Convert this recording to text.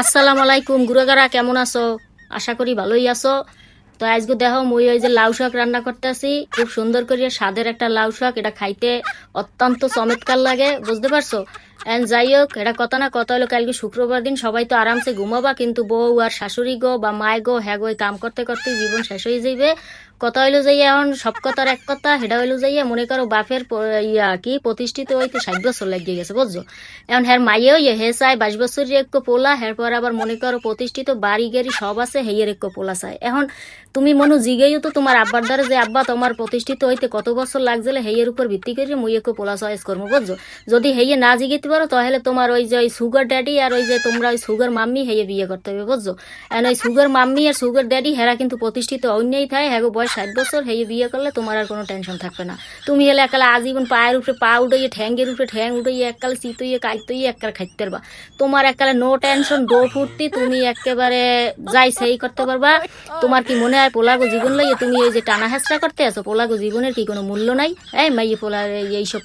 আসসালামু আলাইকুম গুরুগারা, কেমন আছো? আশা করি ভালোই আছো। তো আজকে দেখো মুই ওই যে লাউ শাক রান্না করতেছি, খুব সুন্দর করে স্বাদের একটা লাউ শাক। এটা খাইতে অত্যন্ত চমৎকার লাগে, বুঝতে পারছো? এন্ড যাই হোক, এটা কথা না কথা হলো, কালকে শুক্রবার দিন সবাই তো আরামসে ঘুমাবা, কিন্তু বউ আর শাশুড়ি গো বা মায় গো হ্যাঁ গো এই কাম করতে করতে জীবন শেষ হয়ে যাইবে। কথা হইলো যাইয়া এখন সব কথার এক কথা, সেটা হইলো যাইয়া মনে করো বাপের ইয়া কি প্রতিষ্ঠিত হইতে 60 বছর লাগিয়ে গেছে, বুঝছো? এখন হ্যার মাইয়েও হে চায় 22 বছরের এক পোলা, পর আবার মনে করো প্রতিষ্ঠিত বাড়ি গাড়ি সব আছে, হেয়ের এক পোলা চায়। এখন তুমি মনু জিগেইও তো তোমার আব্বার দ্বারা যে আব্বা তোমার প্রতিষ্ঠিত হইতে কত বছর লাগছিল, হেয়ের উপর ভিত্তি করে মুই এক পোলা চয়েস করবো, বুঝছো? যদি হেয়ে না জিগিতে পারো তাহলে তোমার ওই যে ওই সুগার ড্যাডি আর ওই যে তোমরা ওই সুগার মাম্মি হেয়ে বিয়ে করতে হবে, বুঝছো? এখন ওই সুগার মাম্মি আর সুগার ড্যাডি হেরা কিন্তু প্রতিষ্ঠিত অন্যই থাকে, হ্যাঁ বয়স 60 বছর, হেয়ে বিয়ে করলে তোমার আর কোনো টেনশন থাকবে না। তুমি হলে একালে আজীবন পায়ের উপরে পা উঠাইয়ে ঠ্যাঙ্গের উপরে ঠ্যাং উঠাইয়ে এককালে চিতইয়ে কাইতইয়ে এককালে খাইতে পারবা। তোমার এককালে নো টেনশন ডো ফুর্তি, তুমি একেবারে যাই সেই করতে পারবা। তোমার কি মনে হয় পোলাগো জীবন লইয়ে তুমি এই যে টানা হেঁচড়া করতে আছো? পোলাগো জীবনের কি কোনো মূল্য নাই? এই মাইয়ে পোলার এইসব